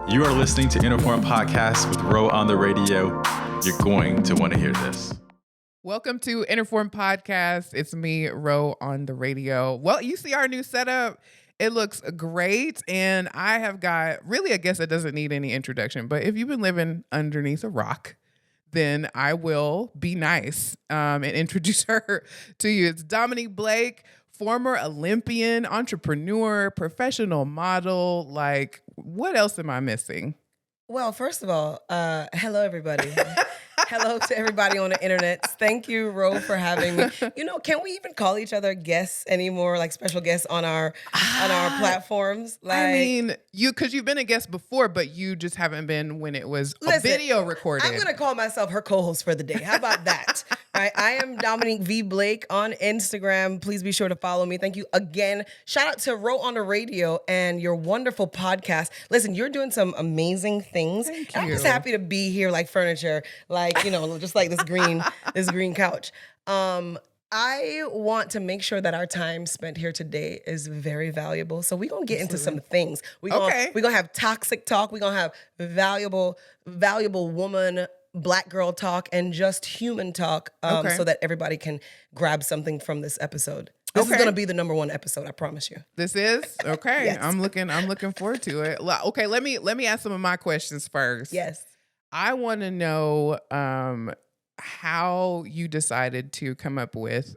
You are listening to INTERFORM Podcast with Ro on the radio. You're going to want to hear this. Welcome to INTERFORM Podcast. It's me, Ro, on the radio. Well, you see our new setup. It looks great. And I have got, really, I guess it doesn't need any introduction, but if you've been living underneath a rock, then I will be nice and introduce her to you. It's Dominique Blake, former Olympian, entrepreneur, professional model. Like, what else am I missing? Well, first of all, hello, everybody. Hello to everybody on the internet. Thank you, Ro, for having me. You know, can we even call each other guests anymore, like special guests on our platforms? Like, I mean, because you've been a guest before, but you just haven't been when it was a video recorded. I'm going to call myself her co-host for the day. How about that? Right? I am Dominique V. Blake on Instagram. Please be sure to follow me. Thank you again. Shout out to Ro on the radio and your wonderful podcast. Listen, you're doing some amazing things. Thank you. I'm just happy to be here like furniture, like, you know, just like this green couch. I want to make sure that our time spent here today is very valuable. So we're going to get into some things. We're going to have toxic talk. We're going to have valuable woman, Black girl talk, and just human talk so that everybody can grab something from this episode. This is going to be the number one episode, I promise you. This is? Okay. Yes. I'm looking forward to it. Okay, let me ask some of my questions first. Yes. I want to know how you decided to come up with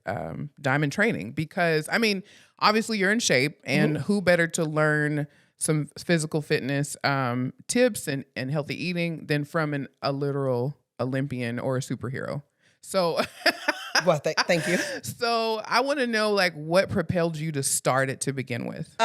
Diamond Training, because I mean, obviously you're in shape, and who better to learn some physical fitness tips and healthy eating than from a literal Olympian or a superhero. So Well, thank you. So I want to know, like, what propelled you to start it to begin with?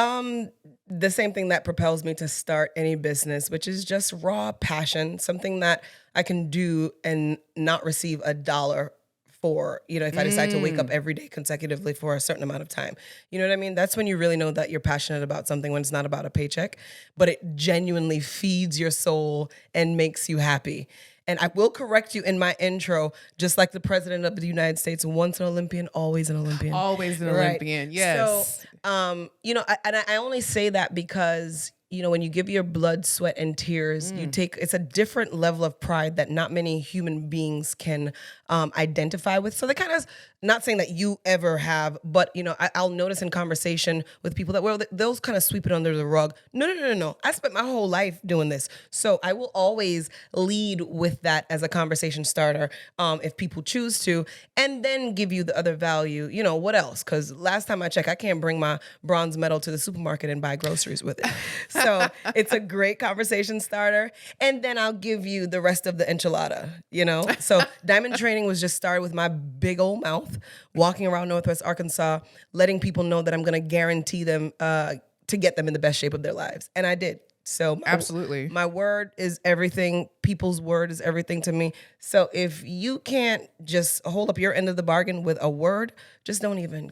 The same thing that propels me to start any business, which is just raw passion, something that I can do and not receive a dollar for, you know, if I decide to wake up every day consecutively for a certain amount of time. You know what I mean? That's when you really know that you're passionate about something, when it's not about a paycheck, but it genuinely feeds your soul and makes you happy. And I will correct you in my intro, just like the president of the United States, once an Olympian, always an Olympian. Always an Olympian, yes. So, you know, I only say that because, you know, when you give your blood, sweat, and tears, it's a different level of pride that not many human beings can identify with. So they kind of, not saying that you ever have, but, you know, I'll notice in conversation with people that, well, they'll kind of sweep it under the rug. No. I spent my whole life doing this. So I will always lead with that as a conversation starter if people choose to, and then give you the other value. You know, what else? Because last time I checked, I can't bring my bronze medal to the supermarket and buy groceries with it. So it's a great conversation starter. And then I'll give you the rest of the enchilada, you know? So Diamond Training was just started with my big old mouth, walking around Northwest Arkansas, letting people know that I'm going to guarantee them to get them in the best shape of their lives. And I did. So Absolutely. My word is everything. People's word is everything to me. So if you can't just hold up your end of the bargain with a word, just don't even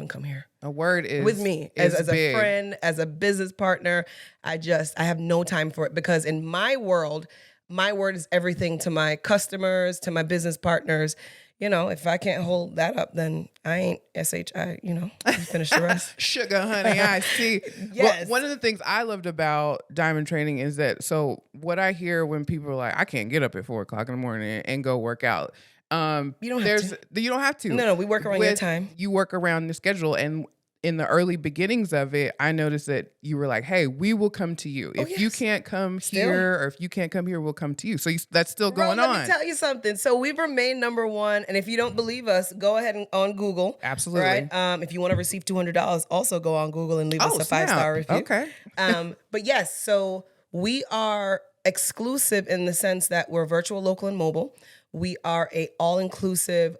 come here. A word is with me as big. A friend, as a business partner. I have no time for it, because in my world, my word is everything to my customers, to my business partners. You know, if I can't hold that up, then I ain't SHI, you know, finish the rest. Sugar, honey, I see. Yes. Well, one of the things I loved about Diamond Training is that, so what I hear when people are like, I can't get up at 4:00 in the morning and go work out. You don't have to. No, we work around your time. You work around the schedule. And in the early beginnings of it, I noticed that you were like, hey, we will come to you. If you can't come here, or if you can't come here, we'll come to you. So that's still going on. Let me tell you something. So we've remained number one. And if you don't believe us, go ahead and on Google. Absolutely. Right? If you want to receive $200, also go on Google and leave us a 5-star review. Okay. But yes, so we are exclusive in the sense that we're virtual, local, and mobile. We are a all-inclusive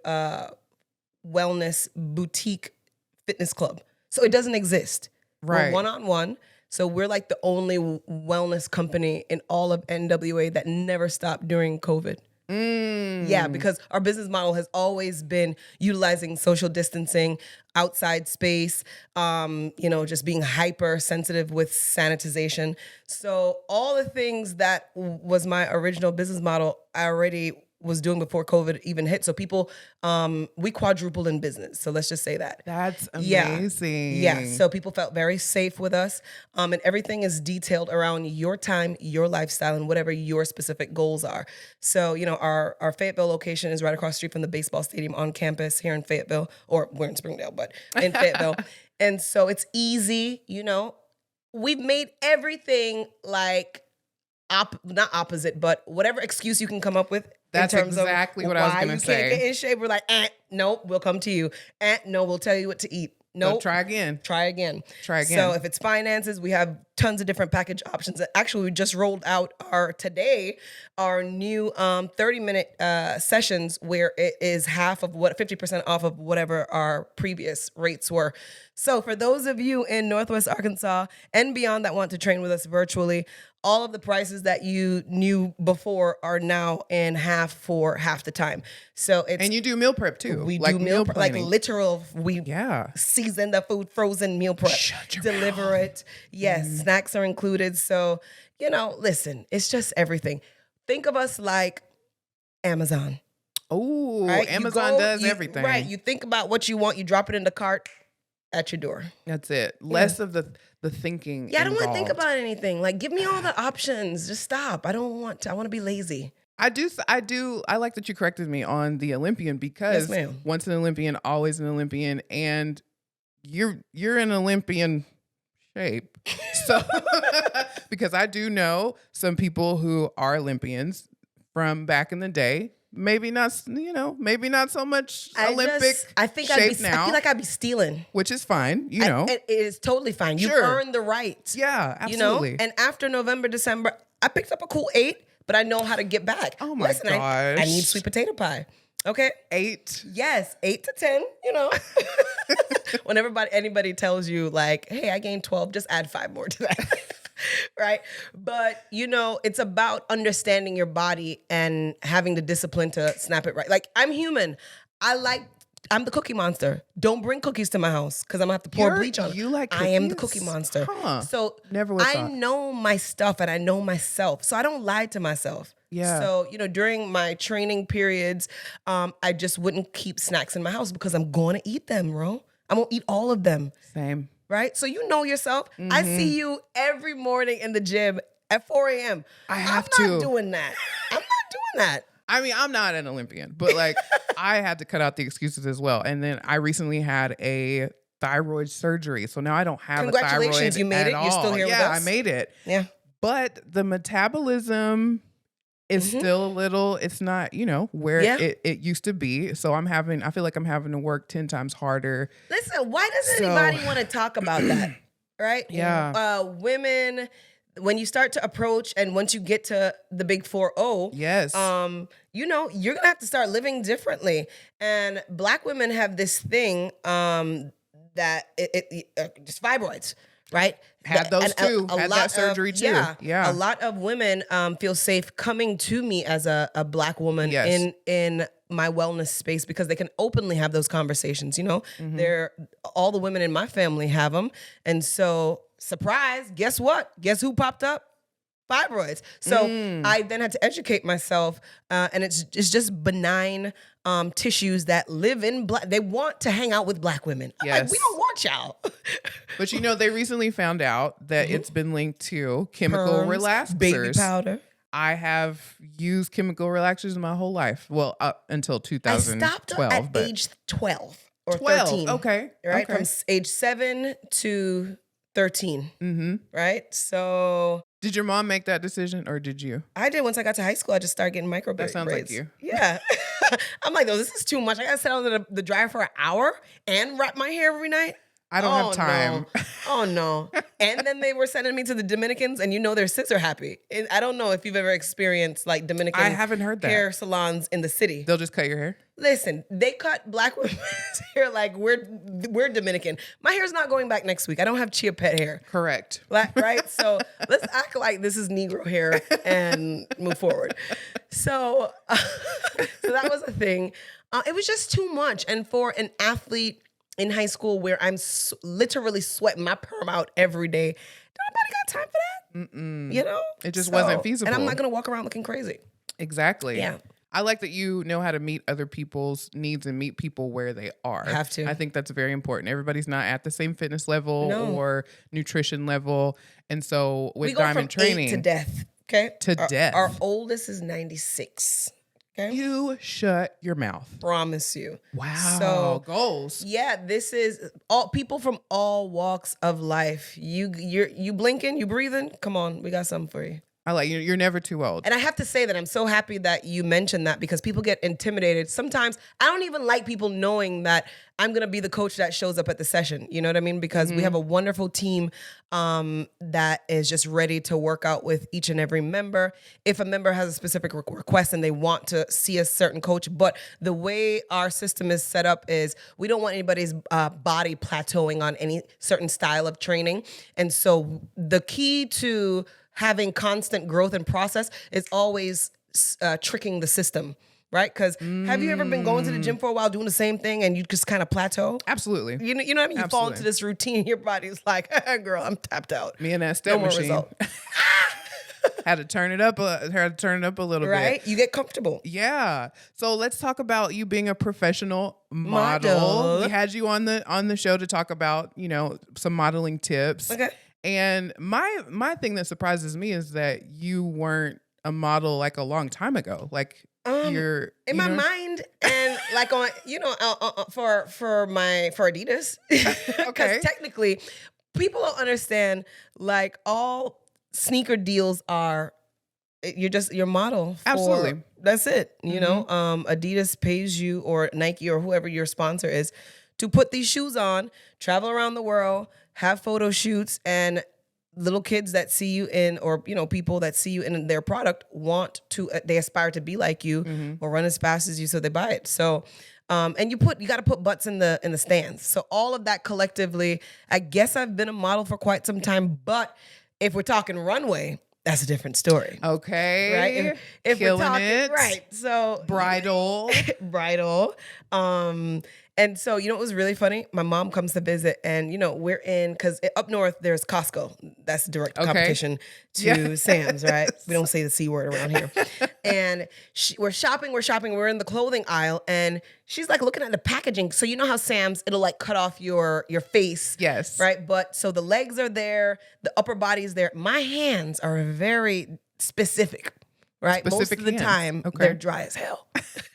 wellness boutique fitness club. So it doesn't exist. Right. We're one-on-one. So we're like the only wellness company in all of NWA that never stopped during COVID. Yeah, because our business model has always been utilizing social distancing, outside space, you know, just being hyper sensitive with sanitization. So all the things that was my original business model, I already was doing before COVID even hit. So people, we quadrupled in business. So let's just say that. That's amazing. Yeah. So people felt very safe with us. And everything is detailed around your time, your lifestyle, and whatever your specific goals are. So, you know, our Fayetteville location is right across the street from the baseball stadium on campus here in Fayetteville, or we're in Springdale, but in Fayetteville. And so it's easy, you know. We've made everything like not opposite, but whatever excuse you can come up with. That's in terms exactly of what I was going to say. Why you can't get in shape. We're like, nope, we'll come to you. No, we'll tell you what to eat. Nope. So try again. Try again. Try again. So if it's finances, we have tons of different package options. Actually, we just rolled out our new 30-minute sessions where it is 50% off of whatever our previous rates were. So for those of you in Northwest Arkansas and beyond that want to train with us virtually, all of the prices that you knew before are now in half for half the time. So it's and you do meal prep too. We like do meal prep, like planning. literal. We Yeah. season the food, frozen meal prep, deliver it. Yes, snacks are included. So you know, listen, it's just everything. Think of us like Amazon. Oh, Right? Amazon does everything. Right. You think about what you want, you drop it in the cart at your door. That's it. Less of the thinking. Yeah, I don't want to think involved. about anything. Like, give me all the options. Just stop. I don't want to. I want to be lazy. I like that you corrected me on the Olympian because Yes, ma'am. once an Olympian, always an Olympian, and you're in Olympian shape. So because I do know some people who are Olympians from back in the day. Maybe not so much Olympic I think shape now. I feel like I'd be stealing. Which is fine, you know. It is totally fine. You Sure. earn the right. Yeah, absolutely. You know? And after November, December, I picked up a cool 8, but I know how to get back. Oh my Listen, I gosh. need sweet potato pie. Okay? 8. Yes, 8 to 10, you know. When anybody tells you like, hey, I gained 12, just add 5 more to that. Right? But, you know, it's about understanding your body and having the discipline to snap it right. Like, I'm human. I'm the cookie monster. Don't bring cookies to my house because I'm going to have to pour bleach on them. You like I am the cookies? cookie monster. Huh. So Never would I thought. know my stuff and I know myself. So I don't lie to myself. Yeah. So, you know, during my training periods, I just wouldn't keep snacks in my house because I'm going to eat them, bro. I'm going to eat all of them. Same. Right? So you know yourself. I see you every morning in the gym at 4 a.m. I have I'm to. not doing that. I'm not doing that. I mean, I'm not an Olympian, but like I had to cut out the excuses as well. And then I recently had a thyroid surgery. So now I don't have a thyroid Congratulations, you made at it. You're still all. here with Yeah, us. I made it. Yeah. But the metabolism is still a little, it's not, you know, where Yeah. it used to be. So I feel like I'm having to work 10 times harder. Listen, why does So- anybody want to talk about that? Right? Yeah. Women, when you start to approach and once you get to the big 4-0, Yes. you know, you're gonna have to start living differently. And Black women have this thing that just fibroids, right? Had those And too. Had that surgery too. Yeah. A lot of women feel safe coming to me as a Black woman Yes. in my wellness space because they can openly have those conversations. You know, all the women in my family have them, and so surprise, guess what? Guess who popped up? Fibroids. So I then had to educate myself, and it's just benign tissues that live in Black. They want to hang out with Black women. I'm like, Yes. we don't want y'all. But you know, they recently found out that it's been linked to chemical Perms, relaxers. baby powder. I have used chemical relaxers my whole life. Well, up until I 2012. stopped at but age 12 or 12. 13. Okay. Right? Okay. From age 7 to 13. Mm-hmm. Right? So Did your mom make that decision or did you? I did. Once I got to high school, I just started getting micro That sounds like braids. you. Yeah. I'm like, no, this is too much. I got to sit under the dryer for an hour and wrap my hair every night. I don't have time. No. Oh, no. And then they were sending me to the Dominicans, and you know their sis are happy. And I don't know if you've ever experienced like Dominican I haven't heard that. hair salons in the city. They'll just cut your hair? Listen, they cut Black women's hair like we're Dominican. My hair's not going back next week. I don't have chia pet hair. Correct. Right? So let's act like this is Negro hair and move forward. So that was a thing. It was just too much. And for an athlete in high school where I'm literally sweating my perm out every day, nobody got time for that. You know? It just wasn't feasible. And I'm not going to walk around looking crazy. Exactly. Yeah. I like that you know how to meet other people's needs and meet people where they are. Have to. I think that's very important. Everybody's not at the same fitness level or nutrition level. And so with we go Diamond from Training 8 to death. Okay. death. Our oldest is 96. Okay. You shut your mouth. Promise you. Wow. So goals. yeah, this is all people from all walks of life. You blinking, you breathing. Come on, we got something for you. I like you. You're never too old. And I have to say that I'm so happy that you mentioned that because people get intimidated. Sometimes I don't even like people knowing that I'm going to be the coach that shows up at the session. You know what I mean? Because we have a wonderful team that is just ready to work out with each and every member. If a member has a specific request and they want to see a certain coach, but the way our system is set up is we don't want anybody's body plateauing on any certain style of training. And so the key to having constant growth and process is always tricking the system, right? Because have you ever been going to the gym for a while doing the same thing and you just kind of plateau? Absolutely. You know what I mean? You fall into this routine, your body's like, girl, I'm tapped out. Me and that step machine. Had to turn it up a little bit. Right? You get comfortable. Yeah. So let's talk about you being a professional model. We had you on the show to talk about, some modeling tips. Okay. And my thing that surprises me is that you weren't a model like a long time ago. Like you're in my mind and like on for Adidas. Because technically people don't understand like all sneaker deals are you're model for, absolutely. That's it. You know, Adidas pays you or Nike or whoever your sponsor is to put these shoes on, travel around the world, have photo shoots, and little kids that see you in, or people that see you in their product want to, they aspire to be like you or run as fast as you, so they buy it. So, and you got to put butts in the stands. So all of that collectively, I guess I've been a model for quite some time, but if we're talking runway, that's a different story. Okay. Right? If Killing we're talking, it. right. So bridal. And so, it was really funny? My mom comes to visit and, we're in, because up north, there's Costco. That's direct competition to Sam's, right? We don't say the C word around here. And we're shopping. We're in the clothing aisle and she's like looking at the packaging. So you know how Sam's, it'll like cut off your face. Yes. Right? But so the legs are there, the upper body is there. My hands are very specific. Right? Most of the time, they're dry as hell.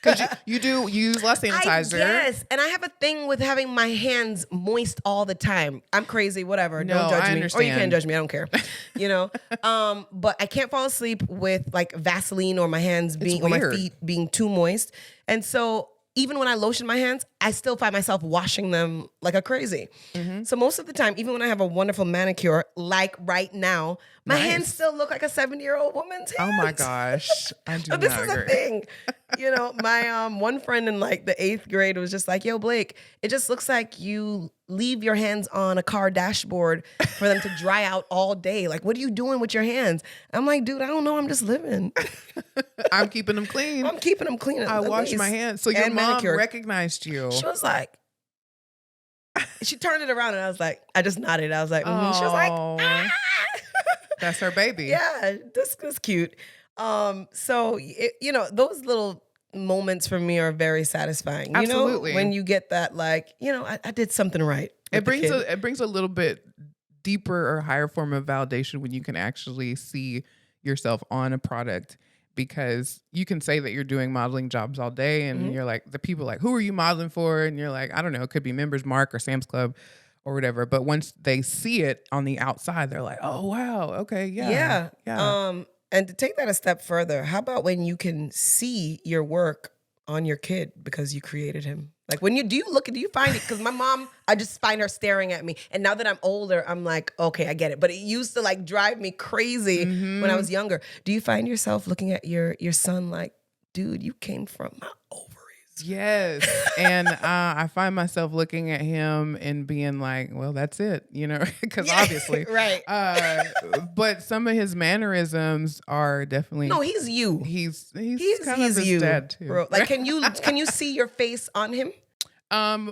Because you use less sanitizer. Yes. And I have a thing with having my hands moist all the time. I'm crazy, whatever. No, don't judge I me. understand. Or you can't judge me. I don't care. But I can't fall asleep with like Vaseline or my hands or my feet being too moist. And so even when I lotion my hands, I still find myself washing them like a crazy. So most of the time, even when I have a wonderful manicure, like right now, my hands still look like a 70-year-old woman's hands. Oh my gosh. I do So this not is agree. a thing. My one friend in like the 8th grade was just like, yo, Blake, it just looks like you leave your hands on a car dashboard for them to dry out all day. Like, what are you doing with your hands? I'm like, dude, I don't know. I'm just living. I'm keeping them clean. I'm keeping them clean. I wash my hands. So your mom recognized you. She was like, she turned it around and I was like, I just nodded. I was like, She was like, ah! That's her baby. Yeah, this was cute. So those little moments for me are very satisfying. Absolutely. When you get that, like, I did something right. It brings a little bit deeper or higher form of validation when you can actually see yourself on a product, because you can say that you're doing modeling jobs all day and you're like, the people like, who are you modeling for? And you're like, I don't know, it could be Members Mark or Sam's Club or whatever. But once they see it on the outside, they're like, oh, wow. Okay. Yeah. And to take that a step further, how about when you can see your work on your kid because you created him? Like do you find it? Because my mom, I just find her staring at me. And now that I'm older, I'm like, okay, I get it. But it used to like drive me crazy when I was younger. Do you find yourself looking at your son like, dude, you came from my ovaries? Yes. And I find myself looking at him and being like, well, that's it, because obviously. Right. But some of his mannerisms are definitely. No, he's you. He's kind of his you, dad too. Bro. Like, can you see your face on him?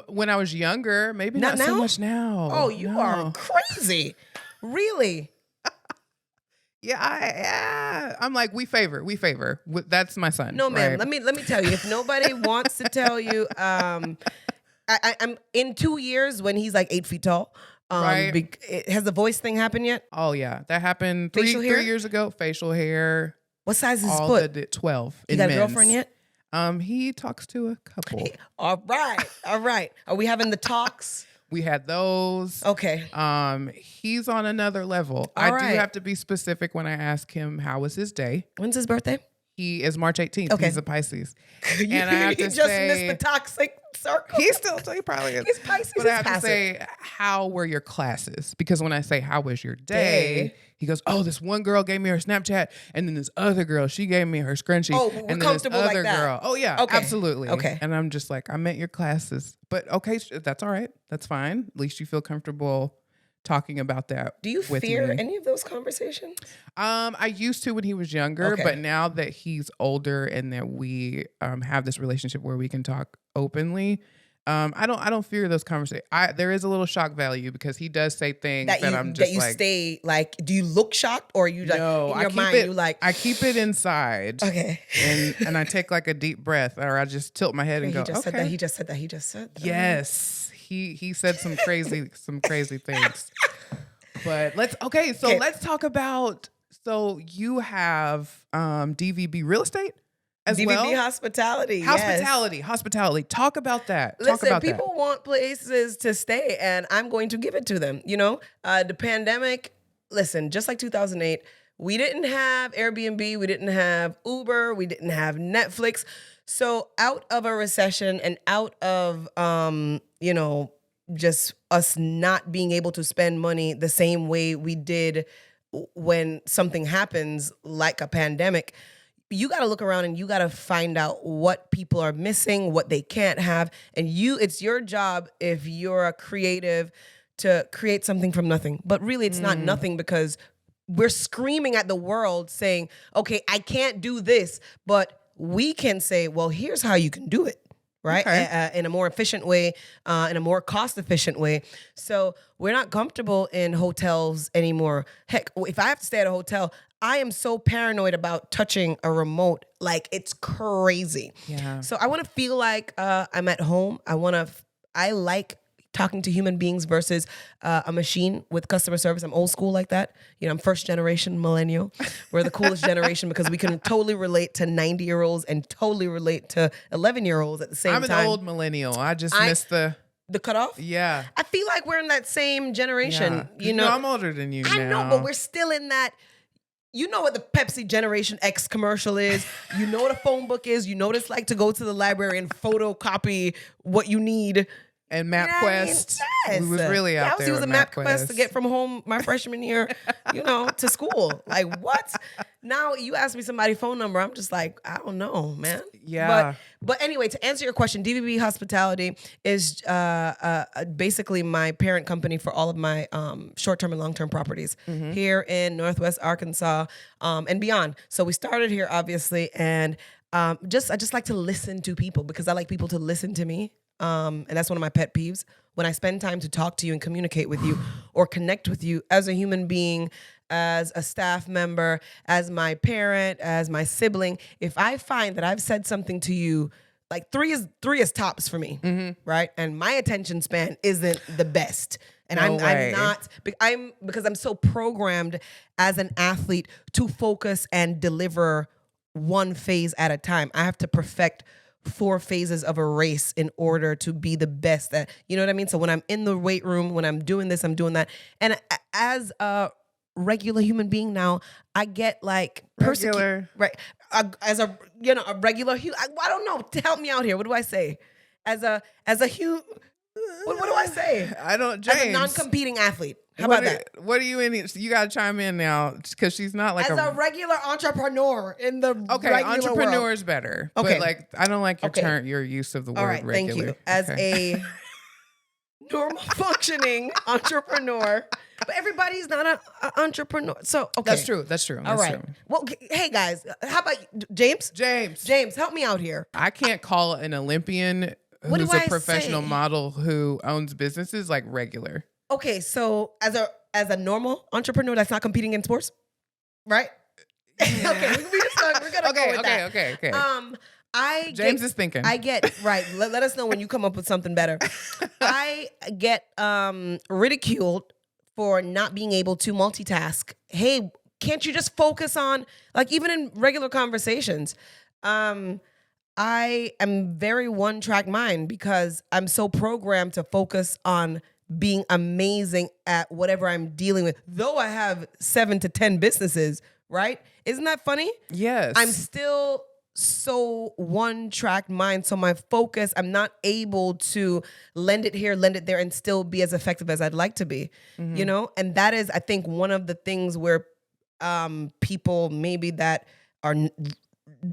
When I was younger, maybe not now? so much now. Oh, you are crazy. Really? Yeah, I'm like, we favor. That's my son. No, ma'am. right? Let me tell you. If nobody wants to tell you, I'm in 2 years when he's like 8 feet tall. Right. Has the voice thing happened yet? Oh yeah, that happened Facial hair? 3 years ago. Facial hair. What size is his All foot? the 12. You in got a men's. girlfriend yet? He talks to a couple. All right. Are we having the talks? We had those. Okay. He's on another level. All I right. do have to be specific when I ask him how was his day. When's his birthday? He is March 18th. Okay. He's a Pisces. And I have to You just say, missed the toxic circle. he probably is. He's Pisces. But I have He's to say, how were your classes? Because when I say, how was your day? He goes, oh, this one girl gave me her Snapchat. And then this other girl, she gave me her scrunchie. Oh, we're and then this comfortable like other that. girl. Oh, yeah, Okay. absolutely. Okay. And I'm just like, I meant your classes. But okay, that's all right. That's fine. At least you feel comfortable talking about that. Do you with fear me. any of those conversations? I used to when he was younger, Okay. but now that he's older and that we have this relationship where we can talk openly, I don't fear those conversations. There is a little shock value because he does say things that, I'm just like, stay like. Do you look shocked or are you like no, in your I keep mind? it. You like I keep it inside. okay. And I take like a deep breath, or I just tilt my head and go, He just okay. said that. He just said that. He just said that. Yes, he said some crazy things. But let's talk about. So you have DVB real estate as DVB well. hospitality. Yes. Hospitality. Talk about that. Listen, people want places to stay, and I'm going to give it to them. You know, the pandemic. Listen, just like 2008, we didn't have Airbnb, we didn't have Uber, we didn't have Netflix. So out of a recession and out of just us not being able to spend money the same way we did when something happens like a pandemic, you got to look around and you got to find out what people are missing, what they can't have. And it's your job, if you're a creative, to create something from nothing. But really, it's not nothing because we're screaming at the world saying, okay, I can't do this, but we can say, well, here's how you can do it. Right? Okay. In a more efficient way, in a more cost-efficient way. So we're not comfortable in hotels anymore. Heck, if I have to stay at a hotel, I am so paranoid about touching a remote. Like, it's crazy. Yeah. So I want to feel like I'm at home. I like talking to human beings versus a machine with customer service. I'm old school like that. You know, I'm first generation millennial. We're the coolest generation because we can totally relate to 90-year-olds and totally relate to 11-year-olds at the same time. I'm an old millennial. I just missed the cutoff. Yeah. I feel like we're in that same generation. Yeah. You know, I'm older than you. I now. know, but we're still in that. You know what the Pepsi Generation X commercial is. You know what a phone book is. You know what it's like to go to the library and photocopy what you need. And You know what I mean? MapQuest. Yes. We was really out I was there using with MapQuest to get from home my freshman year, to school. Like, what? Now you ask me somebody's phone number, I'm just like, I don't know, man. Yeah. But anyway, to answer your question, DVB Hospitality is basically my parent company for all of my short-term and long-term properties here in Northwest Arkansas and beyond. So we started here, obviously, and I just like to listen to people because I like people to listen to me. And that's one of my pet peeves. When I spend time to talk to you and communicate with you or connect with you as a human being, as a staff member, as my parent, as my sibling, if I find that I've said something to you, like three is tops for me, right? And my attention span isn't the best. And No way. because I'm so programmed as an athlete to focus and deliver one phase at a time. I have to perfect 4 phases of a race in order to be the best at, you know what I mean? So when I'm in the weight room, when I'm doing this, I'm doing that. And as a regular human being now, I get like Regular. right? As a regular human, I don't know. Help me out here. What do I say? As a human, what do I say? I don't, James. As a non-competing athlete. How about that? What do you in? You got to chime in now because she's not like As a regular entrepreneur in the regular entrepreneur world. is better. Okay. But like, I don't like your Okay. your use of the word All right, regular. thank you. As a normal functioning entrepreneur, but everybody's not an entrepreneur. So okay, That's true. That's true. All That's right. true. Well, hey guys, how about James? James, Help me out here. I can't call an Olympian What do who's a I professional say? model who owns businesses like regular. Okay, so as a normal entrepreneur that's not competing in sports, right? Okay, we're gonna go with that. Okay. James is thinking. I get right. Let us know when you come up with something better. I get ridiculed for not being able to multitask. Hey, can't you just focus on, like, even in regular conversations? I am very one-track mind because I'm so programmed to focus on being amazing at whatever I'm dealing with. Though I have 7 to 10 businesses, right? Isn't that funny? Yes. I'm still so one-track mind. So my focus, I'm not able to lend it here, lend it there, and still be as effective as I'd like to be, you know? And that is, I think, one of the things where people maybe that are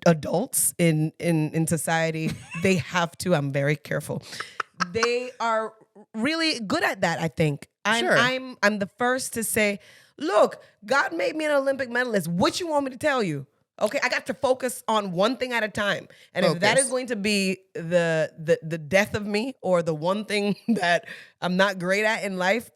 adults in society, they have to, I'm very careful. They are really good at that, I think. I'm the first to say, look, God made me an Olympic medalist. What you want me to tell you? Okay, I got to focus on one thing at a time. And if that is going to be the death of me, or the one thing that I'm not great at in life,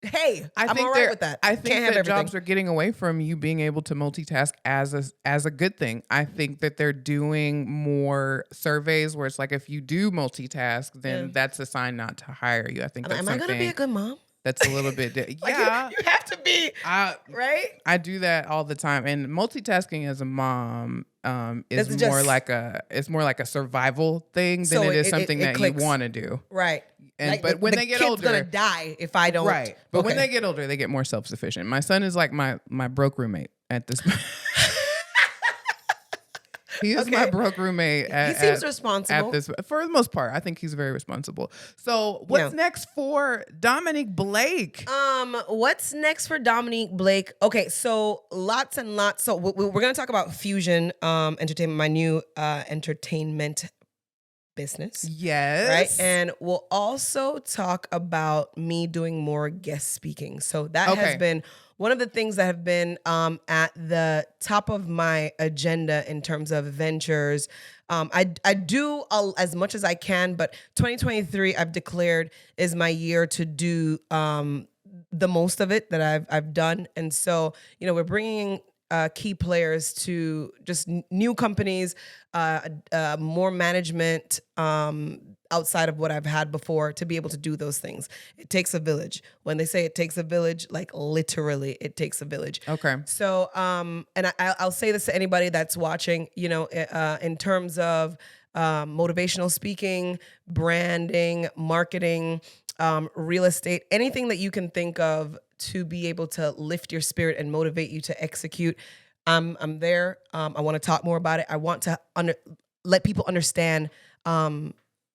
hey, I'm all right with that. I think that jobs are getting away from you being able to multitask as a good thing. I think that they're doing more surveys where it's like, if you do multitask, then that's a sign not to hire you. I think that's Am I going to be a good mom? That's a little bit like you have to be right. I do that all the time, and multitasking as a mom is more like a survival thing than it is something that you want to do. Right. And like but when they get older, gonna die if I don't. Right. But when they get older, they get more self-sufficient. My son is like my broke roommate at this point. He is my broke roommate. He seems responsible. For the most part, I think he's very responsible. So what's next for Dominique Blake? What's next for Dominique Blake? Okay, so lots and lots. So we're going to talk about Fusion Entertainment, my new entertainment business. Yes. Right. And we'll also talk about me doing more guest speaking. So that has been one of the things that have been at the top of my agenda in terms of ventures. I do as much as I can, but 2023 I've declared is my year to do the most of it that I've done. And so, we're bringing key players to just new companies, more management outside of what I've had before to be able to do those things. It takes a village. When they say it takes a village, like literally it takes a village. Okay. So, and I'll say this to anybody that's watching, in terms of motivational speaking, branding, marketing, real estate, anything that you can think of to be able to lift your spirit and motivate you to execute. I'm there. I want to talk more about it. I want to let people understand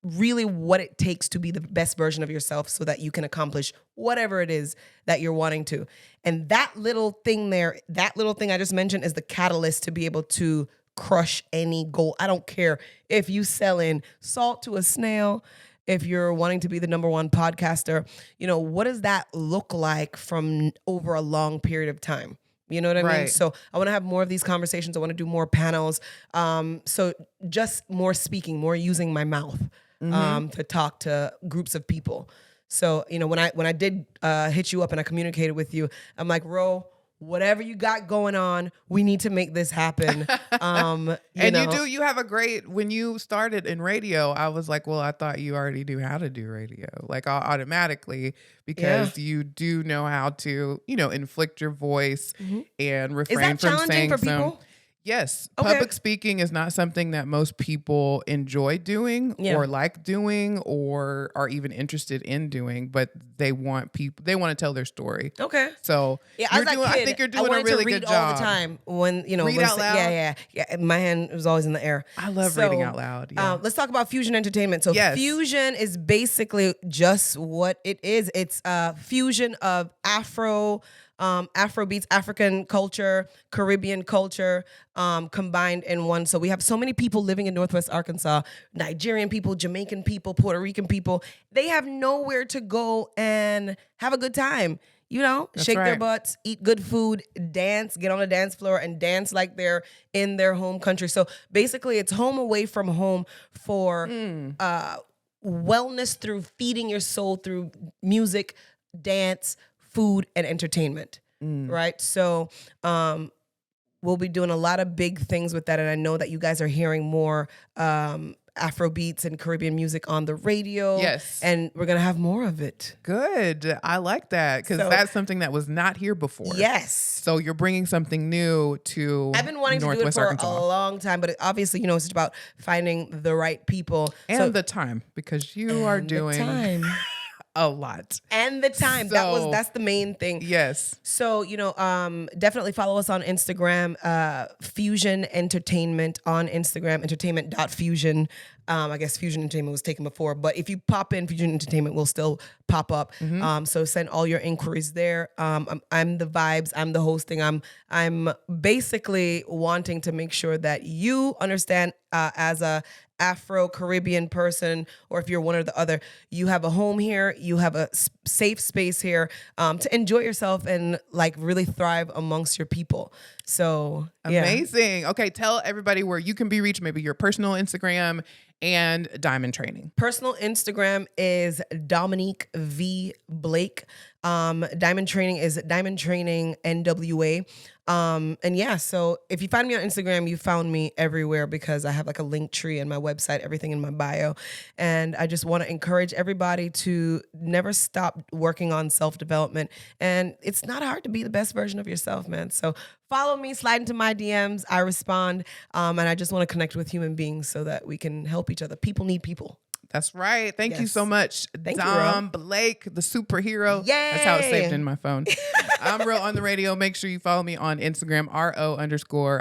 really what it takes to be the best version of yourself so that you can accomplish whatever it is that you're wanting to. And that little thing I just mentioned is the catalyst to be able to crush any goal. I don't care if you selling salt to a snail, if you're wanting to be the number one podcaster, what does that look like from over a long period of time? You know what I mean? So I want to have more of these conversations. I want to do more panels. So just more speaking, more using my mouth to talk to groups of people. So, when I did hit you up and I communicated with you, I'm like, Ro, whatever you got going on, we need to make this happen. You have a great, when you started in radio, I was like, well, I thought you already knew how to do radio, like automatically, because you do know how to, inflict your voice and refrain from saying for people? Yes. Okay. Public speaking is not something that most people enjoy doing or like doing or are even interested in doing, but they want to tell their story. Okay. So I think you're doing a really good job. All the time when, read out loud. Yeah. My hand was always in the air. I love reading out loud. Yeah. Let's talk about Fusion Entertainment. So Fusion is basically just what it is. It's a fusion of Afrobeats, African culture, Caribbean culture, combined in one. So we have so many people living in Northwest Arkansas, Nigerian people, Jamaican people, Puerto Rican people. They have nowhere to go and have a good time. Shake their butts, eat good food, dance, get on the dance floor and dance like they're in their home country. So basically it's home away from home for wellness through feeding your soul through music, dance, food, and entertainment. right? So we'll be doing a lot of big things with that. And I know that you guys are hearing more Afro beats and Caribbean music on the radio. Yes. And we're going to have more of it. Good. I like that because that's something that was not here before. Yes. So you're bringing something new to I've been wanting Northwest to do it for Arkansas. a long time, but obviously, you know, it's about finding the right people. And the time, because you are doing a lot. And the time. That's the main thing. Yes. So, you know, definitely follow us on Instagram, Fusion Entertainment on Instagram, entertainment.fusion. I guess Fusion Entertainment was taken before, but if you pop in Fusion Entertainment, will still pop up. So send all your inquiries there. I'm the vibes. I'm the hosting. I'm basically wanting to make sure that you understand as a Afro-Caribbean person, or if you're one or the other, you have a home here, you have a safe space here to enjoy yourself and like really thrive amongst your people. So amazing. Okay, tell everybody where you can be reached, maybe your personal Instagram and Diamond Training. Personal Instagram is Dominique V Blake. Diamond Training is Diamond Training NWA. And yeah, so if you find me on Instagram, you found me everywhere because I have like a link tree and my website, everything in my bio. And I just want to encourage everybody to never stop working on self-development. And it's not hard to be the best version of yourself, man. So follow me, slide into my DMs. I respond. And I just want to connect with human beings so that we can help each other. People need people. That's right. Thank you so much, Dom Blake, the superhero. Yay! That's how it's saved in my phone. I'm Ro on the radio. Make sure you follow me on Instagram, RO_on_the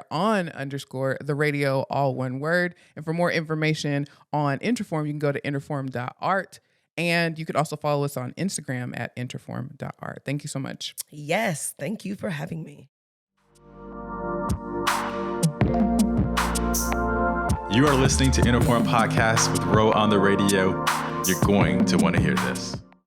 radio, all one word. And for more information on INTERFORM, you can go to interform.art. And you could also follow us on Instagram at interform.art. Thank you so much. Yes. Thank you for having me. You are listening to INTERFORM Podcast with Ro on the radio. You're going to want to hear this.